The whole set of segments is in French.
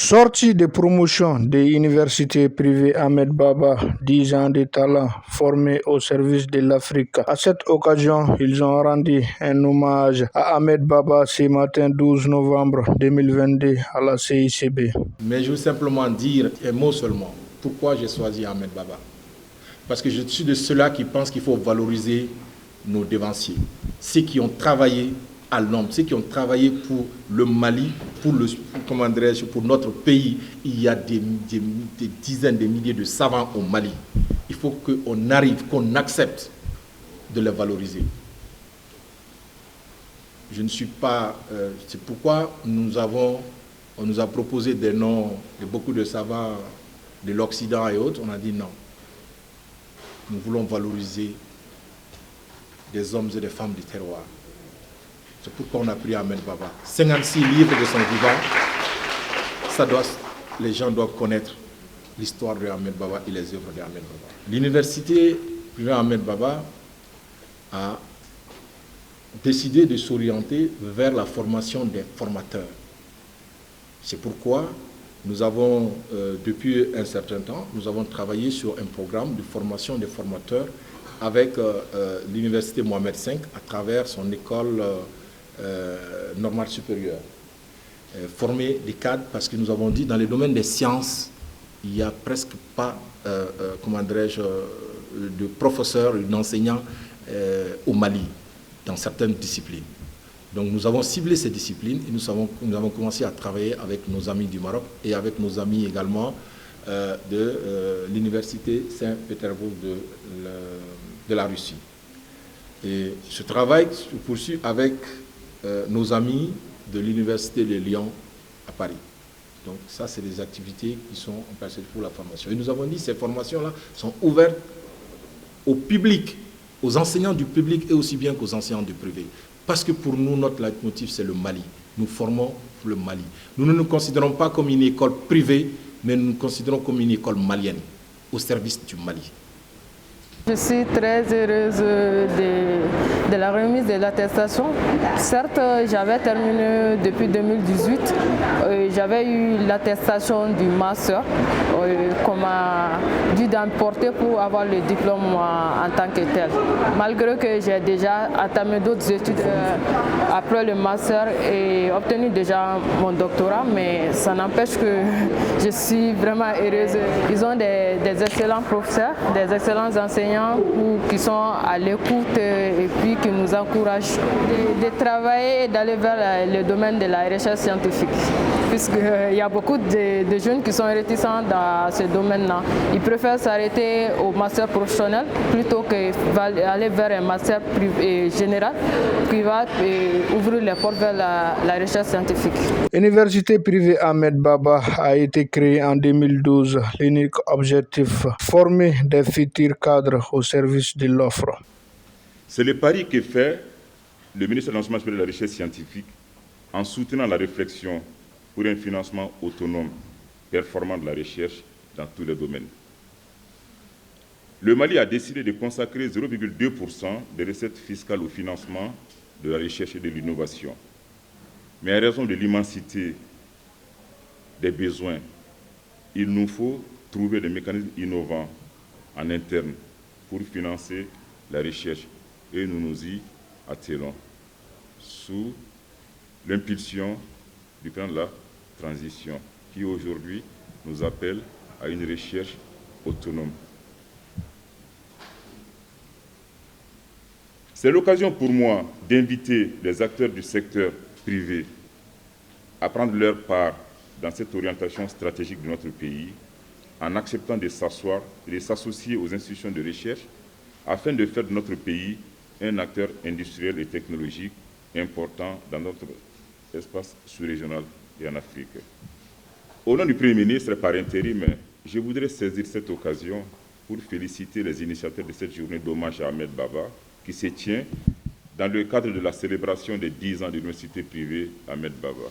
Sortie de promotion de l'université privée Ahmed Baba, 10 ans de talent formés au service de l'Afrique. À cette occasion, ils ont rendu un hommage à Ahmed Baba ce matin 12 novembre 2022 à la CICB. Mais je veux simplement dire un mot seulement. Pourquoi j'ai choisi Ahmed Baba? Parce que je suis de ceux-là qui pensent qu'il faut valoriser nos devanciers, ceux qui ont travaillé à l'ombre, ceux qui ont travaillé pour le Mali, pour notre pays. Il y a des dizaines de milliers de savants au Mali. Il faut qu'on arrive, qu'on accepte de les valoriser. Je ne suis pas... c'est pourquoi on nous a proposé des noms de beaucoup de savants de l'Occident et autres. On a dit non. Nous voulons valoriser des hommes et des femmes du terroir. C'est pourquoi on a pris Ahmed Baba. 56 livres de son vivant. Les gens doivent connaître l'histoire de Ahmed Baba et les œuvres de Ahmed Baba. L'université privée Ahmed Baba a décidé de s'orienter vers la formation des formateurs. C'est pourquoi nous avons, depuis un certain temps, nous avons travaillé sur un programme de formation des formateurs avec l'université Mohamed V à travers son école normale supérieure. Former des cadres parce que nous avons dit dans les domaines des sciences, il n'y a presque pas, de professeurs, d'enseignants au Mali dans certaines disciplines. Donc nous avons ciblé ces disciplines et nous avons commencé à travailler avec nos amis du Maroc et avec nos amis également de l'université Saint-Pétersbourg de la Russie. Et ce travail se poursuit avec nos amis de l'université de Lyon à Paris. Donc ça, c'est des activités qui sont en place pour la formation. Et nous avons dit que ces formations-là sont ouvertes au public, aux enseignants du public et aussi bien qu'aux enseignants du privé. Parce que pour nous, notre leitmotiv, c'est le Mali. Nous formons le Mali. Nous ne nous considérons pas comme une école privée, mais nous nous considérons comme une école malienne, au service du Mali. Je suis très heureuse de la remise de l'attestation. Certes, j'avais terminé depuis 2018. J'avais eu l'attestation du master qu'on m'a dû d'emporter pour avoir le diplôme en tant que tel. Malgré que j'ai déjà entamé d'autres études après le master et obtenu déjà mon doctorat, mais ça n'empêche que je suis vraiment heureuse. Ils ont des excellents professeurs, des excellents enseignants qui sont à l'écoute et puis qui nous encouragent de travailler et d'aller vers le domaine de la recherche scientifique. Puisqu'il y a beaucoup de jeunes qui sont réticents dans ce domaine-là. Ils préfèrent s'arrêter au master professionnel plutôt qu'aller vers un master général qui va ouvrir les portes vers la recherche scientifique. L'université privée Ahmed Baba a été créée en 2012. L'unique objectif, former des futurs cadres au service de l'offre. C'est le pari que fait le ministre de l'Enseignement supérieur et de la Recherche scientifique en soutenant la réflexion pour un financement autonome, performant de la recherche dans tous les domaines. Le Mali a décidé de consacrer 0,2% des recettes fiscales au financement de la recherche et de l'innovation. Mais à raison de l'immensité des besoins, il nous faut trouver des mécanismes innovants en interne pour financer la recherche et nous nous y attelons sous l'impulsion du plan de la transition qui aujourd'hui nous appelle à une recherche autonome. C'est l'occasion pour moi d'inviter les acteurs du secteur privé à prendre leur part dans cette orientation stratégique de notre pays en acceptant de s'asseoir et de s'associer aux institutions de recherche afin de faire de notre pays un acteur industriel et technologique important dans notre espace sous-régional et en Afrique. Au nom du Premier ministre, par intérim, je voudrais saisir cette occasion pour féliciter les initiateurs de cette journée d'hommage à Ahmed Baba qui se tient dans le cadre de la célébration des 10 ans de l'université privée Ahmed Baba.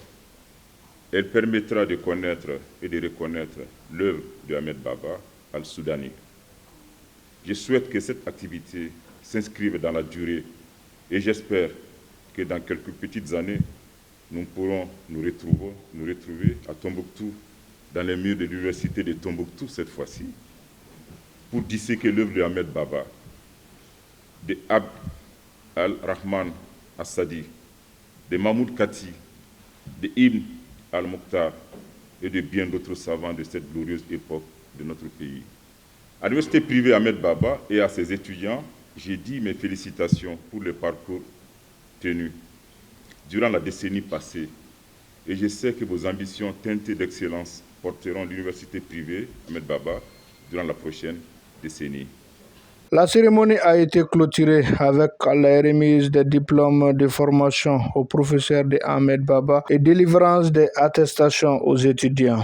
Elle permettra de connaître et de reconnaître l'œuvre de Ahmed Baba al-Soudani. Je souhaite que cette activité s'inscrive dans la durée et j'espère que dans quelques petites années, nous pourrons nous retrouver à Tombouctou dans les murs de l'université de Tombouctou cette fois-ci, pour disséquer l'œuvre de Ahmed Baba, de Abd al-Rahman Assadi, de Mahmoud Kati, de Ibn al-Mukhtar et de bien d'autres savants de cette glorieuse époque de notre pays. À l'université privée Ahmed Baba et à ses étudiants, j'ai dit mes félicitations pour le parcours tenu durant la décennie passée. Et je sais que vos ambitions teintées d'excellence porteront l'université privée Ahmed Baba durant la prochaine décennie. La cérémonie a été clôturée avec la remise des diplômes de formation aux professeurs de Ahmed Baba et délivrance des attestations aux étudiants.